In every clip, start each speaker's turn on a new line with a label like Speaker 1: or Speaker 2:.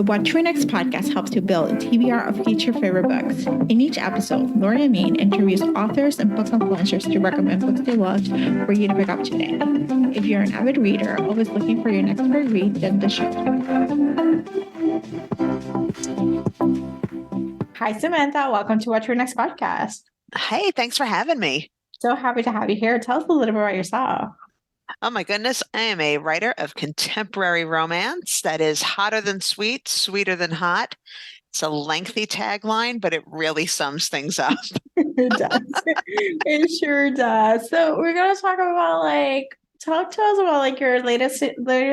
Speaker 1: The What to Next podcast helps you build a TBR of future favorite books. In each episode, Lori and Maine interviews authors and book influencers to recommend books they loved for you to pick up today. If you're an avid reader, always looking for your next great read, then the show. Hi, Samantha. Welcome to What to Next podcast.
Speaker 2: Hey, thanks for having me.
Speaker 1: So happy to have you here. Tell us a little bit about yourself.
Speaker 2: Oh my goodness, I am a writer of contemporary romance that is hotter than sweet, sweeter than hot. It's a lengthy tagline, but it really sums things up.
Speaker 1: It does. It sure does. So we're gonna talk about talk to us about your latest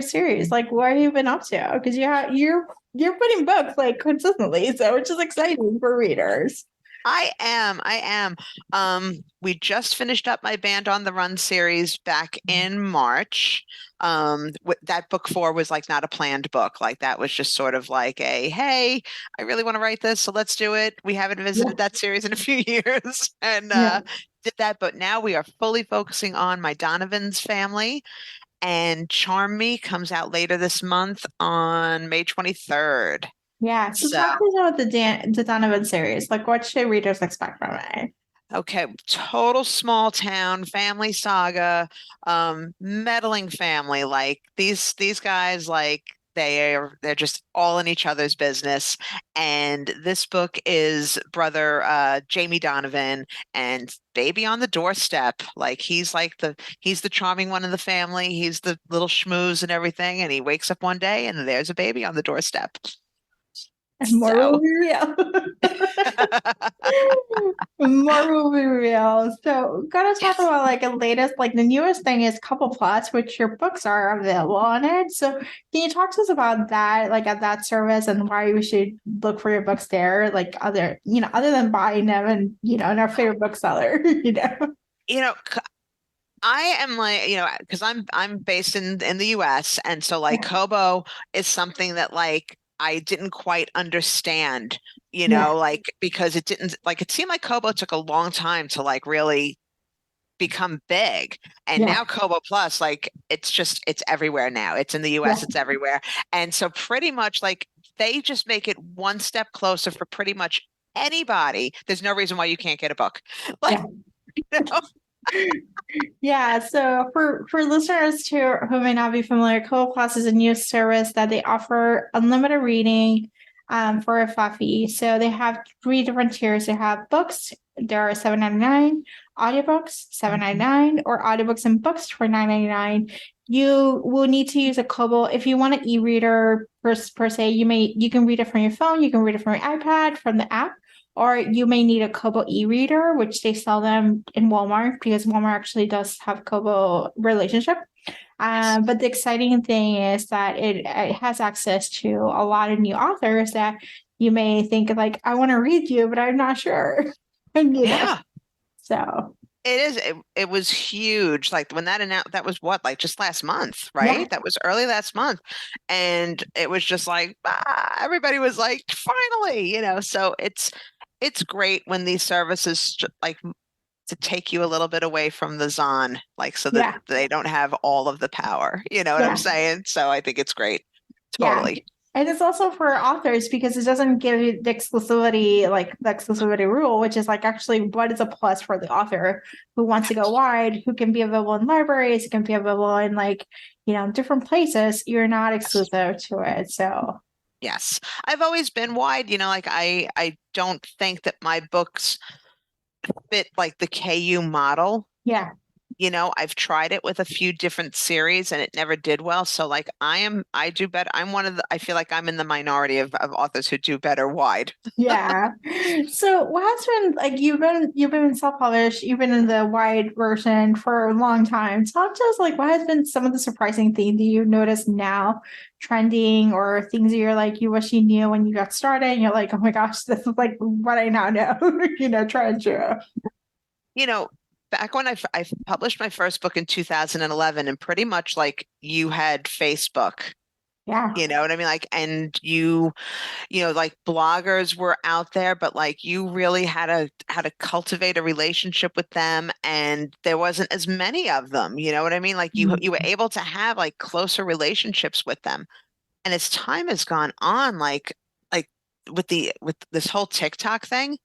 Speaker 1: series. Like, what have you been up to? Because you're putting books consistently, so which is exciting for readers.
Speaker 2: I am. We just finished up my Band on the Run series back in March. That book 4 was not a planned book. That was just sort of hey, I really want to write this, so let's do it. We haven't visited that series in a few years and did that. But now we are fully focusing on my Donovan's family, and Charm Me comes out later this month on May 23rd.
Speaker 1: Yeah. So talk to us about the Donovan series. What should readers expect from it?
Speaker 2: Okay, total small town family saga, meddling family. These guys, they're just all in each other's business. And this book is brother Jamie Donovan and baby on the doorstep. He's the charming one in the family. He's the little schmooze and everything. And he wakes up one day and there's a baby on the doorstep.
Speaker 1: And more will be real. More will be real. So, gotta talk about a latest, the newest thing is Kobo Plus, which your books are available on it. So, can you talk to us about that, at that service, and why we should look for your books there, other than buying them and in our favorite bookseller,
Speaker 2: I am because I'm based in the US, and so Kobo is something that I didn't quite understand, because it didn't it seemed like Kobo took a long time to really become big. And now Kobo Plus, it's everywhere now. It's in the US, it's everywhere. And so pretty much they just make it one step closer for pretty much anybody. There's no reason why you can't get a book.
Speaker 1: Yeah, so for listeners who may not be familiar, Kobo Plus is a new service that they offer unlimited reading for a flat fee. So they have 3 different tiers. They have books, there are $7.99, audiobooks $7.99, or audiobooks and books for $9.99. You will need to use a Kobo if you want an e-reader per se. You can read it from your phone, you can read it from your iPad, from the app. Or you may need a Kobo e-reader, which they sell them in Walmart because Walmart actually does have Kobo relationship. But the exciting thing is that it has access to a lot of new authors that you may think I want to read you, but I'm not sure. So
Speaker 2: it was huge. When that announced, that was what, just last month, right? Yeah. That was early last month. And it was just everybody was finally, so it's great when these services to take you a little bit away from the Zon, so that they don't have all of the power. You know what I'm saying? So I think it's great. Totally.
Speaker 1: Yeah. And it's also for authors because it doesn't give you the exclusivity, the exclusivity rule, which is actually what is a plus for the author who wants to go wide, who can be available in libraries, it can be available in different places. You're not exclusive to it. So
Speaker 2: yes, I've always been wide. I don't think that my books fit the KU model.
Speaker 1: Yeah.
Speaker 2: I've tried it with a few different series and it never did well. So I do better. I feel like I'm in the minority of authors who do better wide.
Speaker 1: Yeah. So what has been you've been self-published, you've been in the wide version for a long time. Talk to us what has been some of the surprising things that you notice now trending, or things that you're you wish you knew when you got started and you're oh my gosh, this is what I now know. Try and true.
Speaker 2: Back when I published my first book in 2011, and pretty much you had Facebook.
Speaker 1: Yeah.
Speaker 2: You know what I mean? And bloggers were out there, but you really had to cultivate a relationship with them, and there wasn't as many of them. You know what I mean? You were able to have closer relationships with them. And as time has gone on, like with this whole TikTok thing,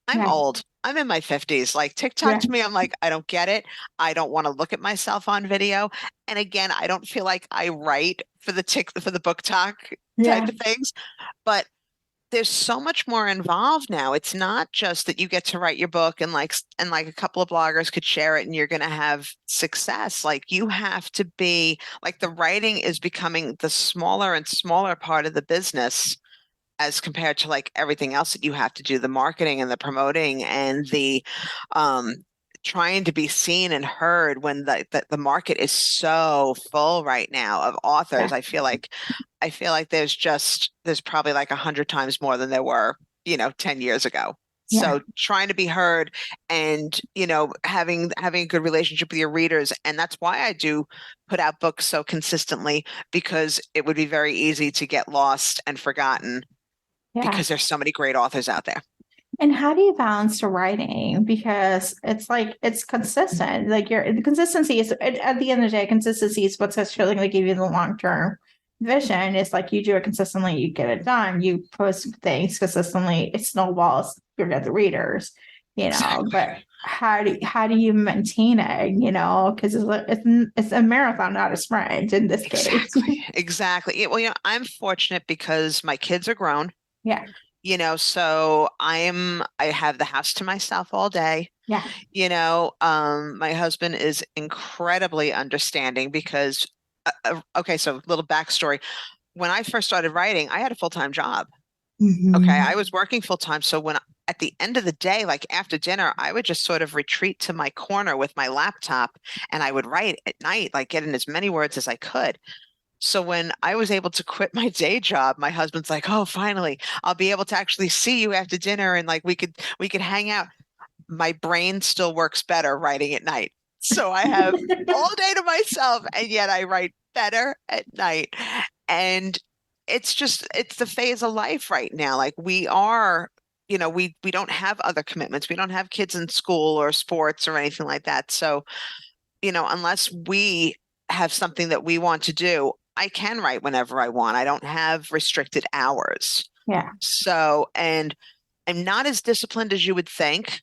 Speaker 2: I'm
Speaker 1: Yeah.
Speaker 2: old. I'm in my 50s. Like TikTok
Speaker 1: Yeah.
Speaker 2: to me, I'm like, I don't get it. I don't want to look at myself on video. And again, I don't feel like I write for the book talk
Speaker 1: Yeah.
Speaker 2: type of things. But there's so much more involved now. It's not just that you get to write your book and like a couple of bloggers could share it and you're going to have success. Like you have to be like the writing is becoming the smaller and smaller part of the business as compared to like everything else that you have to do, the marketing and the promoting and the um trying to be seen and heard when the market is so full right now of authors.
Speaker 1: Yeah.
Speaker 2: I feel like there's probably like 100 times more than there were, 10 years ago.
Speaker 1: Yeah.
Speaker 2: So trying to be heard and, having a good relationship with your readers. And that's why I do put out books so consistently, because it would be very easy to get lost and forgotten
Speaker 1: Yeah.
Speaker 2: because there's so many great authors out there.
Speaker 1: And how do you balance the writing? Because it's like it's consistent. Like the consistency is at the end of the day, consistency is what's actually going to give you the long term vision. It's like you do it consistently, you get it done. You post things consistently, it snowballs. You get the readers,
Speaker 2: Exactly.
Speaker 1: But how do you maintain it? Because it's a marathon, not a sprint in this case.
Speaker 2: Exactly. Exactly. Well, I'm fortunate because my kids are grown,
Speaker 1: Yeah.
Speaker 2: so I have the house to myself all day.
Speaker 1: Yeah.
Speaker 2: My husband is incredibly understanding because, okay, so little backstory. When I first started writing, I had a full-time job. Okay,
Speaker 1: Mhm.
Speaker 2: I was working full-time. So at the end of the day, like after dinner, I would just sort of retreat to my corner with my laptop and I would write at night, like get in as many words as I could. So when I was able to quit my day job, my husband's like, "Oh, finally, I'll be able to actually see you after dinner and like we could hang out." My brain still works better writing at night. So I have all day to myself and yet I write better at night. And it's the phase of life right now. Like we are, we don't have other commitments. We don't have kids in school or sports or anything like that. So, unless we have something that we want to do, I can write whenever I want. I don't have restricted hours.
Speaker 1: Yeah.
Speaker 2: So, and I'm not as disciplined as you would think.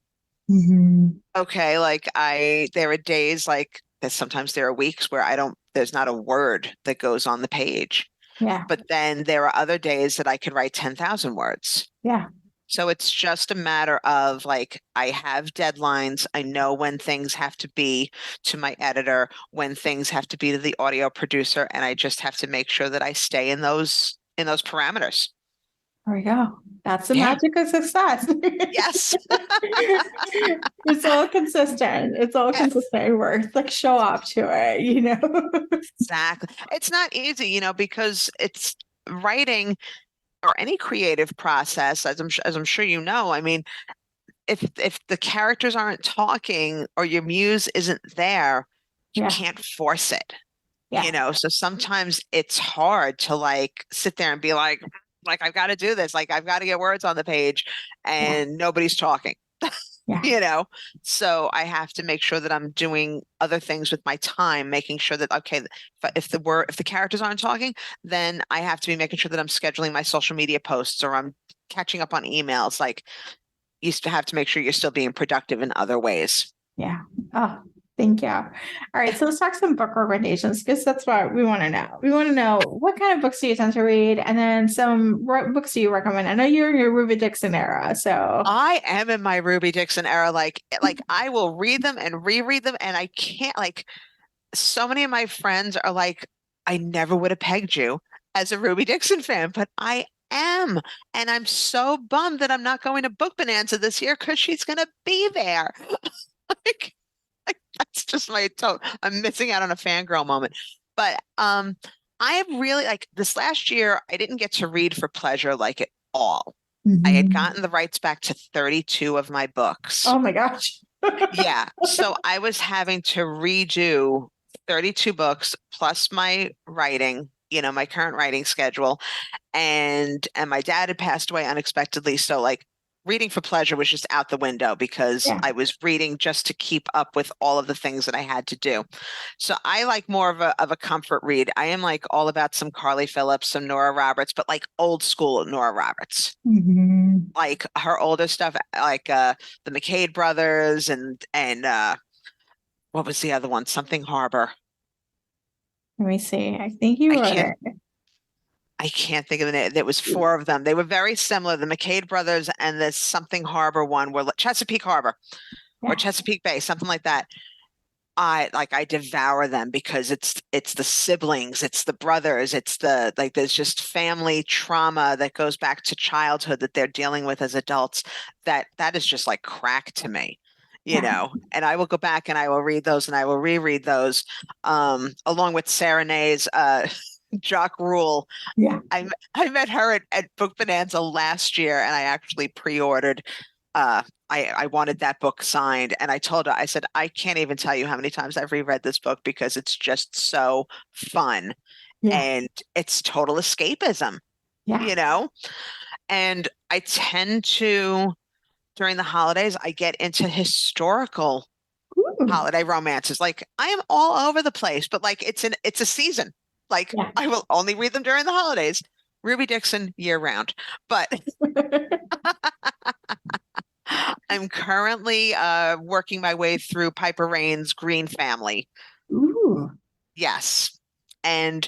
Speaker 1: Mhm.
Speaker 2: Okay, like there are days like that sometimes there are weeks where there's not a word that goes on the page.
Speaker 1: Yeah.
Speaker 2: But then there are other days that I could write 10,000 words.
Speaker 1: Yeah.
Speaker 2: So it's just a matter of like, I have deadlines. I know when things have to be to my editor, when things have to be to the audio producer, and I just have to make sure that I stay in those parameters.
Speaker 1: There we go. That's the
Speaker 2: Yeah.
Speaker 1: magic of success.
Speaker 2: Yes.
Speaker 1: It's all consistent. It's all
Speaker 2: Yes.
Speaker 1: consistent work. Like show up to it.
Speaker 2: Exactly. It's not easy, because it's writing or any creative process, as I'm sure you know. I mean, if the characters aren't talking or your muse isn't there, you
Speaker 1: Yeah.
Speaker 2: can't force it.
Speaker 1: Yeah.
Speaker 2: So sometimes it's hard to like sit there and be like I've got to do this, like I've got to get words on the page
Speaker 1: Yeah.
Speaker 2: and nobody's talking.
Speaker 1: Yeah.
Speaker 2: you know so I have to make sure that I'm doing other things with my time, making sure that, okay, if the characters aren't talking, then I have to be making sure that I'm scheduling my social media posts or I'm catching up on emails. Like you used to have to make sure you're still being productive in other ways.
Speaker 1: Yeah. Oh, thank you. All right. So let's talk some book recommendations because that's what we want to know. We want to know what kind of books do you tend to read, and then books do you recommend? I know you're in your Ruby Dixon era, so
Speaker 2: I am in my Ruby Dixon era. Like I will read them and reread them, and I can't, like, so many of my friends are like, I never would have pegged you as a Ruby Dixon fan, but I am. And I'm so bummed that I'm not going to Book Bonanza this year because she's going to be there. like, that's just I'm missing out on a fangirl moment. But I have really, like, this last year, I didn't get to read for pleasure like at all. I had
Speaker 1: Mhm.
Speaker 2: gotten the rights back to 32 of my books.
Speaker 1: Oh my gosh.
Speaker 2: Yeah. So I was having to redo 32 books plus my writing, my current writing schedule. And my dad had passed away unexpectedly. So like reading for pleasure was just out the window because
Speaker 1: Yeah.
Speaker 2: I was reading just to keep up with all of the things that I had to do. So I like more of a comfort read. I am like all about some Carly Phillips, some Nora Roberts, but like old school Nora Roberts.
Speaker 1: Mhm.
Speaker 2: Like her older stuff, like the McCade brothers and what was the other one? Something Harbor.
Speaker 1: Let me see. I think you
Speaker 2: I
Speaker 1: wrote
Speaker 2: can't
Speaker 1: it.
Speaker 2: I can't think of the name. There was four of them. They were very similar. The McCade brothers and the Something Harbor one were Chesapeake Harbor or
Speaker 1: Yeah.
Speaker 2: Chesapeake Bay, something like that. I devour them because it's the siblings, it's the brothers, it's the like there's just family trauma that goes back to childhood that they're dealing with as adults. That is just like crack to me,
Speaker 1: Yeah.
Speaker 2: and I will go back and I will read those and I will reread those, along with Sarah Nay's Jock Rule.
Speaker 1: Yeah.
Speaker 2: I met her at Book Bonanza last year and I actually pre-ordered I wanted that book signed and I told her, I said, I can't even tell you how many times I've reread this book because it's just so fun
Speaker 1: Yeah.
Speaker 2: and it's total escapism,
Speaker 1: Yeah.
Speaker 2: you know? And I tend to, during the holidays, I get into historical
Speaker 1: Ooh.
Speaker 2: holiday romances. Like I am all over the place, but like it's a season. Like
Speaker 1: Yeah.
Speaker 2: I will only read them during the holidays. Ruby Dixon year round. But I'm currently working my way through Piper Rain's Green Family.
Speaker 1: Ooh.
Speaker 2: Yes. And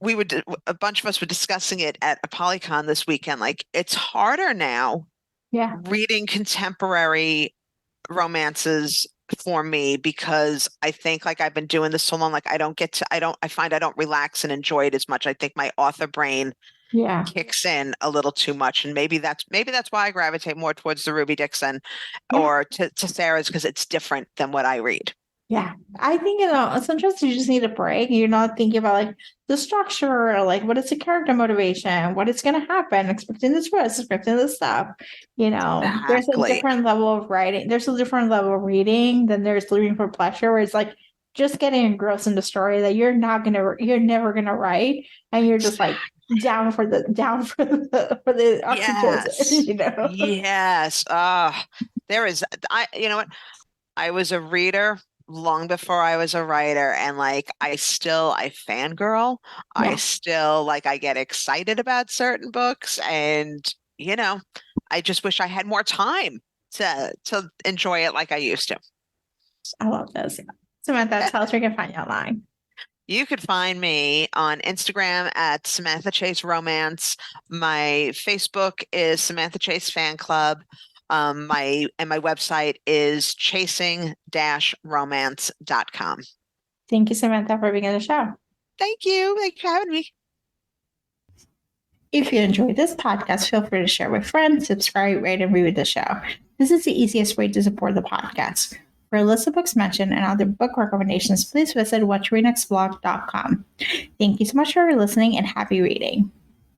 Speaker 2: a bunch of us were discussing it at a Polycon this weekend. Like it's harder now
Speaker 1: Yeah.
Speaker 2: reading contemporary romances for me because I think like I've been doing this so long, like I find I don't relax and enjoy it as much. I think my author brain
Speaker 1: Yeah.
Speaker 2: kicks in a little too much, and maybe that's why I gravitate more towards the Ruby Dixon
Speaker 1: Yeah.
Speaker 2: or to Sarah's because it's different than what I read.
Speaker 1: Yeah. I think, sometimes you just need a break. You're not thinking about like the structure, or like what is the character motivation, what is going to happen, expecting this twist, expecting this stuff. There's a
Speaker 2: Exactly.
Speaker 1: different level of writing. There's a different level of reading than there's reading for pleasure, where it's like just getting engrossed in the story that you're never gonna write, and you're just like down for the
Speaker 2: Yes.
Speaker 1: oxytocin.
Speaker 2: Yes. There is you know what? I was a reader long before I was a writer, and like I fangirl. I
Speaker 1: Yeah.
Speaker 2: still like I get excited about certain books, and I just wish I had more time to enjoy it like I used to.
Speaker 1: I love this. Samantha, tell us where you can find you online.
Speaker 2: You could find me on Instagram at Samantha Chase Romance. My Facebook is Samantha Chase Fan Club. My website is chasing-romance.com.
Speaker 1: Thank you, Samantha, for being on the show.
Speaker 2: Thank you. Thanks for having me.
Speaker 1: If you enjoyed this podcast, feel free to share with friends, subscribe, rate, and review the show. This is the easiest way to support the podcast. For a list of books mentioned and other book recommendations, please visit whattoreadnextblog.com. Thank you so much for listening and happy reading.